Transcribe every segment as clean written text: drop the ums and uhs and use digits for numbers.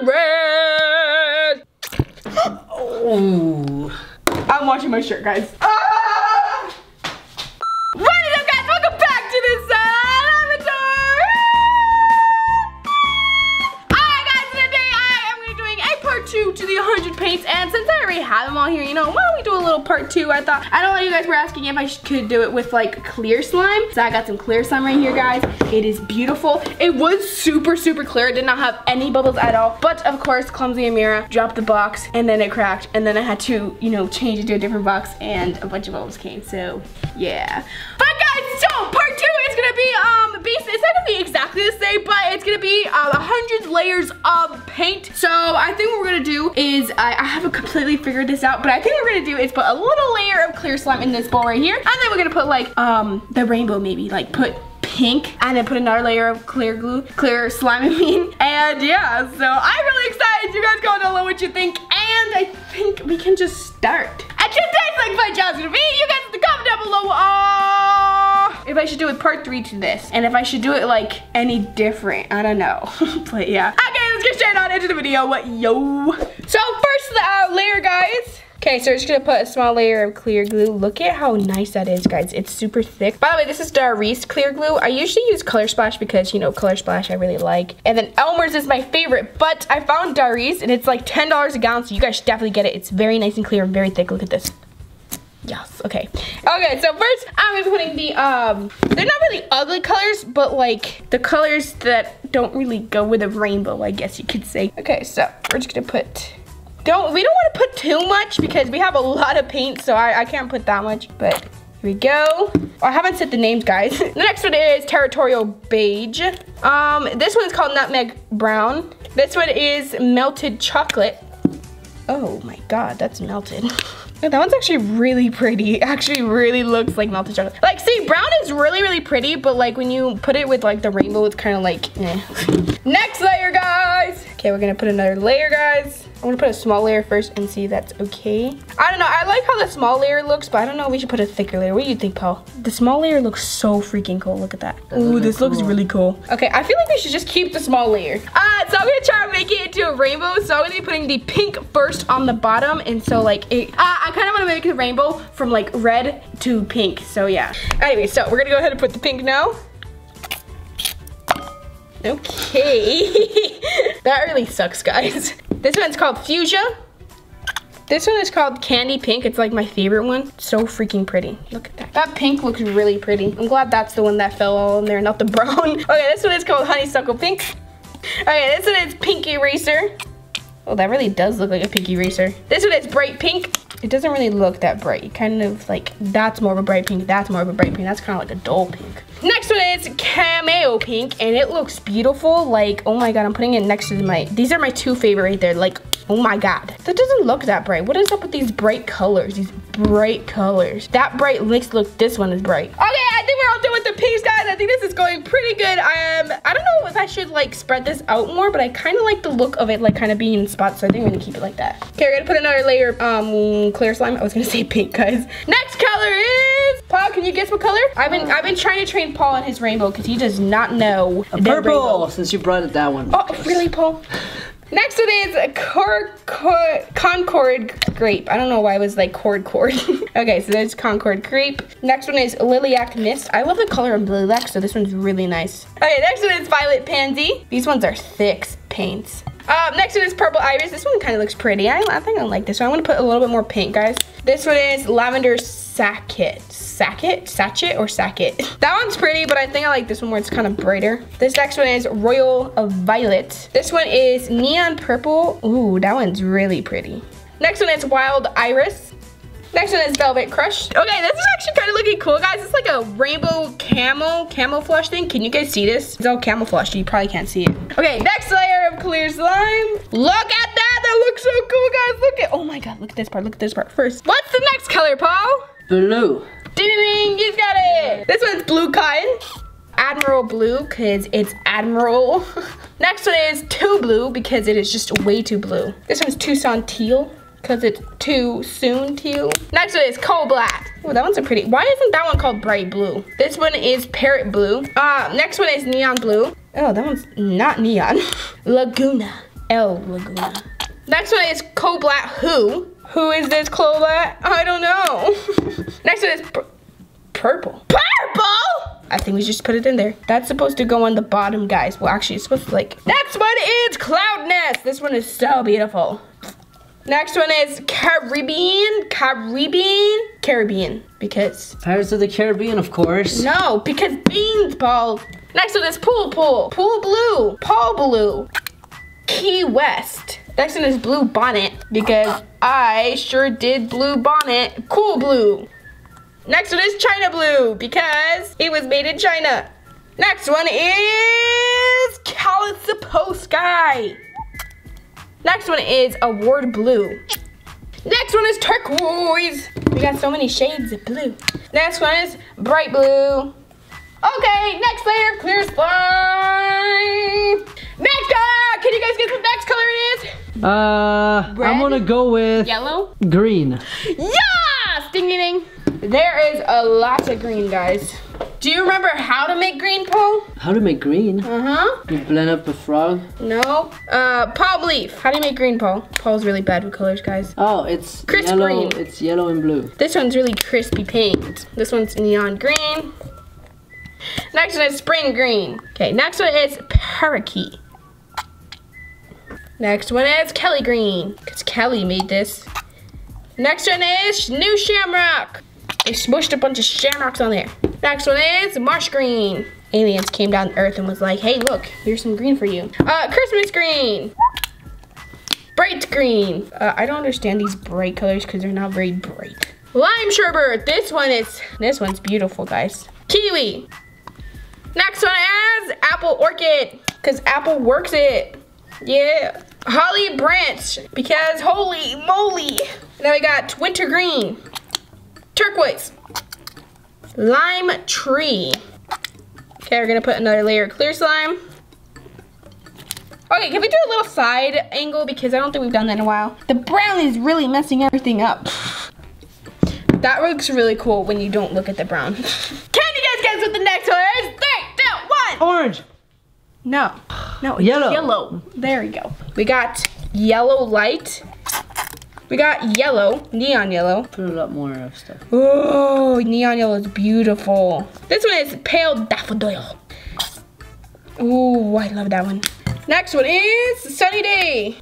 red. Oh. I'm washing my shirt, guys. Ah! What is up, guys? Welcome back to the Slimeatory. Alright, guys, today I am going to be doing a part 2 to the 100 paints. And since I already have them all here, you know, why don't we do a little part 2? I thought, I know a lot of you guys were asking if I could do it with like clear slime. So I got some clear slime right here, guys. It is beautiful. It was super, super clear. It did not have any bubbles at all. But of course, clumsy Ameerah dropped the box and then it cracked. And then I had to, you know, change it to a different box and a bunch of bubbles came. So yeah. But guys, so part 2 is gonna be it's not gonna be exactly the same, but it's gonna be 100 layers of paint. So I think what we're gonna do is I haven't completely figured this out, but I think what we're gonna do is put a little layer of clear slime in this bowl right here, and then we're gonna put like the rainbow, maybe like put pink, and then put another layer of clear slime, I mean. And yeah, so I'm really excited. You guys comment down below what you think, and I think we can just start. And today's like my job's gonna be, you guys have to comment down below if I should do it part 3 to this, and if I should do it like any different, I don't know. But yeah. Okay, let's get straight on into the video. Yo. So first layer, guys. Okay, so we're just gonna put a small layer of clear glue. Look at how nice that is, guys. It's super thick. By the way, this is Darice clear glue. I usually use Color Splash because, you know, Color Splash I really like. And then Elmer's is my favorite, but I found Darice and it's like $10 a gallon, so you guys should definitely get it. It's very nice and clear and very thick. Look at this. Yes, okay. Okay, so first I'm gonna be putting the, they're not really ugly colors, but like the colors that don't really go with a rainbow, I guess you could say. Okay, so we're just gonna put, we don't want to put too much because we have a lot of paint, so I can't put that much, but here we go. Oh, I haven't said the names, guys. The next one is Territorial Beige. This one is called Nutmeg Brown. This one is Melted Chocolate. Oh my God, that's melted. That one's actually really pretty. It actually really looks like melted chocolate. Like, see, brown is really, really pretty, but like when you put it with like the rainbow, it's kind of like, eh. Next layer, guys. Okay, we're gonna put another layer, guys. I'm gonna put a small layer first and see if that's okay. I don't know, I like how the small layer looks, but I don't know if we should put a thicker layer. What do you think, Paul? The small layer looks so freaking cool. Look at that. Ooh, this looks really cool. Okay, I feel like we should just keep the small layer. So I'm gonna try to make it into a rainbow. So I'm gonna be putting the pink first on the bottom. And so like, I kind of wanna make the rainbow from like red to pink. So yeah. Anyway, so we're gonna go ahead and put the pink now. Okay. That really sucks, guys. This one's called Fuchsia. This one is called Candy Pink. It's like my favorite one. So freaking pretty. Look at that. That pink looks really pretty. I'm glad that's the one that fell all in there, not the brown. Okay, this one is called Honeysuckle Pink. Okay, this one is Pink Eraser. Oh, that really does look like a pink eraser. This one is Bright Pink. It doesn't really look that bright. Kind of like, that's more of a bright pink. That's more of a bright pink. That's kind of like a dull pink. Next one is Cameo Pink, and it looks beautiful. Like, oh my God, I'm putting it next to these are my 2 favorite right there. Like, oh my God. That doesn't look that bright. What is up with these bright colors? These bright colors. That bright look, this one is bright. Okay, I think we're all done with the pinks, guys. I think this is going pretty good. I don't know if I should like spread this out more, but I kind of like the look of it, like kind of being in spots, so I think we're gonna keep it like that. Okay, we're gonna put another layer of clear slime. I was gonna say pink, guys. Next color is, Paul, can you guess what color? I've been trying to train Paul on his rainbow because he does not know. Purple, since you brought it that one. Oh, really, Paul? Next one is Concord Grape. I don't know why it was like cord. Okay, so there's Concord Grape. Next one is Lilac Mist. I love the color of lilac, so this one's really nice. Okay, next one is Violet Pansy. These ones are thick paints. Next one is Purple Iris. This one kind of looks pretty. I think I like this one. I'm gonna put a little bit more pink, guys. This one is Lavender Sachet. That one's pretty, but I think I like this one where it's kind of brighter. This next one is Royal Violet. This one is Neon Purple. Ooh, that one's really pretty. Next one is Wild Iris. Next one is Velvet Crush. Okay, this is actually kind of looking cool, guys. It's like a rainbow camouflage thing. Can you guys see this? It's all camouflage, you probably can't see it. Okay, next layer of clear slime. Look at that, that looks so cool, guys. Look at, oh my God, look at this part, first. What's the next color, Paul? Blue. Ding, he's got it. This one's Blue Cotton. Admiral Blue, because it's Admiral. Next one is Too Blue, because it is just way too blue. This one's Tucson Teal, because it's too soon teal. Next one is Coal Black. Oh, that one's a pretty, why isn't that one called Bright Blue? This one is Parrot Blue. Next one is Neon Blue. Oh, that one's not neon. Laguna. El Laguna. Next one is Coblat Who. Who is this Coblat? I don't know. Next one is purple. Purple? I think we just put it in there. That's supposed to go on the bottom, guys. Well, actually, it's supposed to like. Next one is Cloud Nest. This one is so beautiful. Next one is Caribbean, because. Pirates of the Caribbean, of course. No, because beans, Paul. Next one is Pool Blue, Paul Blue. Key West. Next one is Blue Bonnet, because I sure did Blue Bonnet. Cool Blue. Next one is China Blue, because it was made in China. Next one is Calico Sky. Next one is Award Blue. Next one is Turquoise. We got so many shades of blue. Next one is Bright Blue. Okay, next layer, clear slime. Next color, can you guys guess what next color it is? Red? I'm gonna go with yellow? Green. Yes! Ding ding ding. There is a lot of green, guys. Do you remember how to make green, Paul? How to make green? Uh-huh. You blend up a frog? No. Palm leaf. How do you make green, Paul? Paul's really bad with colors, guys. Oh, it's crisp yellow. Green. It's yellow and blue. This one's really crispy pink. This one's neon green. Next one is spring green. Okay, next one is parakeet. Next one is Kelly green, because Kelly made this. Next one is new shamrock. They smushed a bunch of shamrocks on there. Next one is marsh green. Aliens came down to Earth and was like, hey, look, here's some green for you. Christmas green. Bright green. I don't understand these bright colors because they're not very bright. Lime sherbet. This one's beautiful, guys. Kiwi. Next one is apple orchid, because apple works it. Yeah. Holly branch, because holy moly. Now we got winter green. Turquoise. Lime tree. Okay, we're gonna put another layer of clear slime. Okay, can we do a little side angle, because I don't think we've done that in a while. The brown is really messing everything up. That looks really cool when you don't look at the brown. Can you guys guess what the next one is? 3, 2, 1. Orange. No, it's yellow. Yellow. There we go. We got yellow light. We got yellow, neon yellow. Put a lot more stuff. Oh, neon yellow is beautiful. This one is pale daffodil. Ooh, I love that one. Next one is sunny day.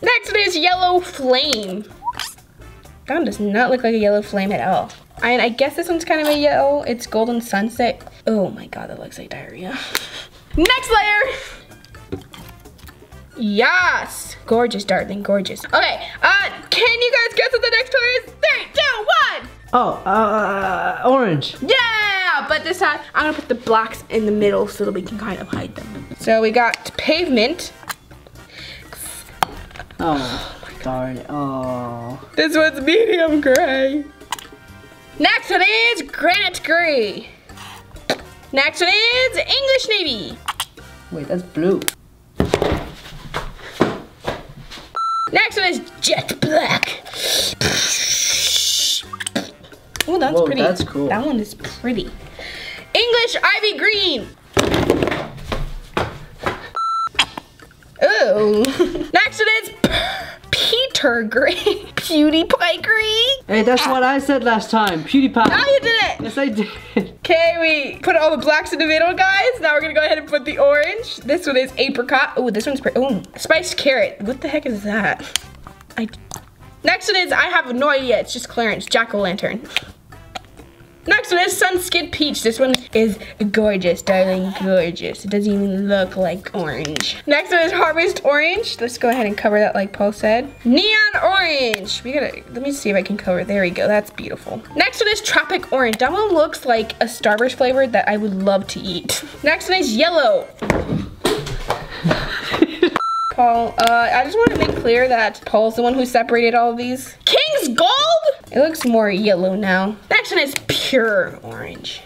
Next one is yellow flame. That one does not look like a yellow flame at all. And I guess this one's kind of a yellow. It's golden sunset. Oh my God, that looks like diarrhea. Next layer. Yes. Gorgeous, darling, gorgeous. Okay, can you guys guess what the next color is? 3, 2, 1. Oh, orange. Yeah, but this time I'm gonna put the blacks in the middle so that we can kind of hide them. So we got pavement. Oh my God, oh. This one's medium gray. Next one is granite gray. Next one is English navy. Wait, that's blue. Next one is jet black. Oh, that's pretty. That's cool. That one is pretty. English ivy green. Oh. Next one is Peter gray. PewDiePie green. Hey, that's what I said last time. PewDiePie. Now you did it. Yes, I did. Okay, we put all the blacks in the middle, guys. Now we're gonna go ahead and put the orange. This one is apricot. Oh, this one's pretty. Oh, spiced carrot. What the heck is that? Next one is, I have no idea. It's just Clarence, jack-o'-lantern. Next one is sun-skid peach. This one is gorgeous, darling, gorgeous. It doesn't even look like orange. Next one is harvest orange. Let's go ahead and cover that like Paul said. Neon orange. Let me see if I can cover it. There we go, that's beautiful. Next one is tropic orange. That one looks like a Starburst flavor that I would love to eat. Next one is yellow. Paul, I just want to make clear that Paul's the one who separated all of these. King's Gold? It looks more yellow now. Next one is pure orange.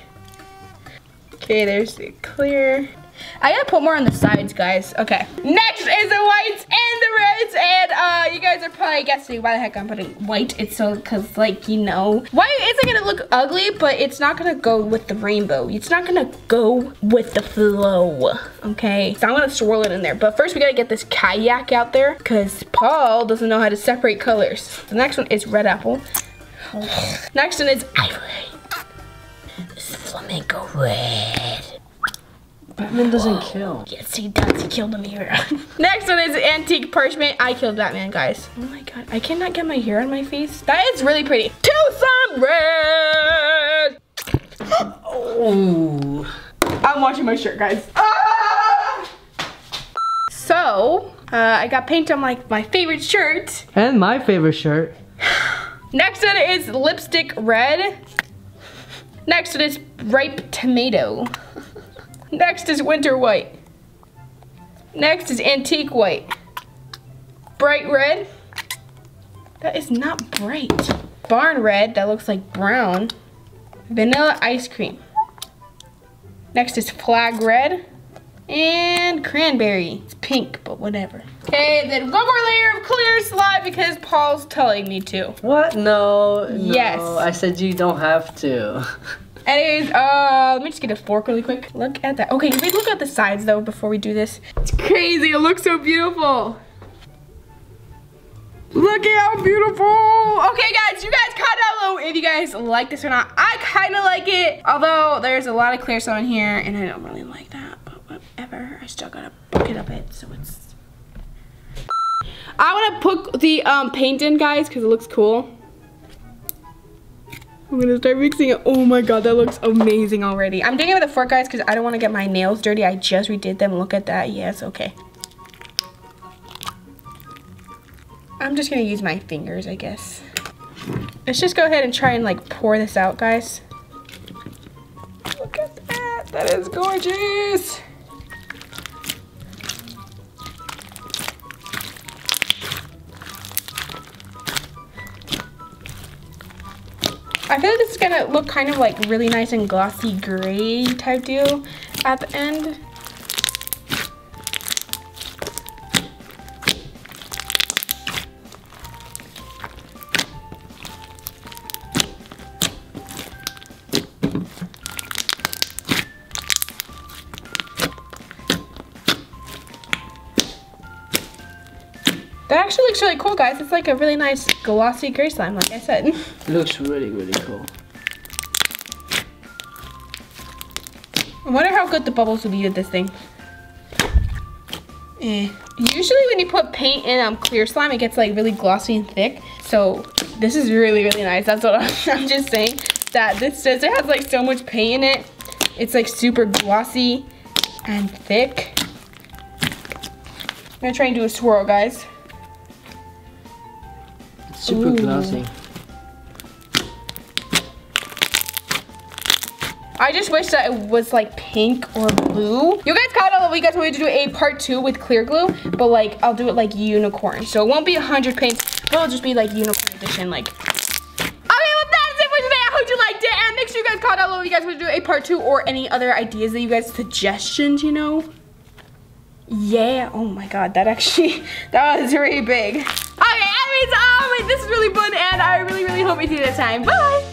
Okay, there's the clear. I gotta put more on the sides, guys. Okay. Next is the whites and the reds, and you guys are probably guessing why the heck I'm putting white. It's so, cause like, you know, white isn't gonna look ugly, but it's not gonna go with the rainbow. It's not gonna go with the flow, okay? So I'm gonna swirl it in there, but first we gotta get this kayak out there, cause Paul doesn't know how to separate colors. The next one is red apple. Next one is ivory. This is flamenco red. Batman doesn't kill. Yes, he does. He killed Ameerah. Next one is antique parchment. I killed Batman, guys. Oh my god. I cannot get my hair on my face. That is really pretty. Tucson red. Oh. I'm washing my shirt, guys. Ah! So, I got paint on like my favorite shirt. And my favorite shirt. Next one is lipstick red. Next one is ripe tomato. Next is winter white. Next is antique white. Bright red. That is not bright. Barn red, that looks like brown. Vanilla ice cream. Next is flag red. And cranberry. It's pink, but whatever. Okay, then one more layer of clear slime because Paul's telling me to. What? No. Yes. No, I said you don't have to. Anyways, let me just get a fork really quick. Look at that. Okay, wait, look at the sides though before we do this. It's crazy, it looks so beautiful. Look at how beautiful. Okay guys, you guys comment down below if you guys like this or not. I kind of like it, although there's a lot of clear stuff in here and I don't really like that, but whatever. I still gotta bucket up it, so it's... I wanna put the paint in, guys, because it looks cool. I'm gonna start mixing it. Oh my god, that looks amazing already. I'm doing it with a fork, guys, because I don't want to get my nails dirty. I just redid them. Look at that. Yes, okay. I'm just gonna use my fingers, I guess. Let's just go ahead and try and like pour this out, guys. Look at that. That is gorgeous. I feel like this is gonna look kind of like really nice and glossy gray type deal at the end. That actually looks really cool, guys. It's like a really nice glossy gray slime, like I said. It looks really, really cool. I wonder how good the bubbles will be with this thing. Usually when you put paint in clear slime, it gets like really glossy and thick. So this is really, really nice. That's what I'm just saying. That this says it has like so much paint in it. It's like super glossy and thick. I'm gonna try and do a swirl, guys. Super glossy. I just wish that it was like pink or blue. You guys comment down below if you guys want me to do a part 2 with clear glue, but like I'll do it like unicorn. So it won't be 100 paints, but it'll just be like unicorn edition. Like. Okay, well that's it for today. I hope you liked it, and make sure you guys comment down below if you guys want to do a part 2 or any other ideas that you guys suggestions. You know. Yeah. Oh my God, that was really big. Okay, anyways, this is really fun, and I really, really hope you see you next time. Bye.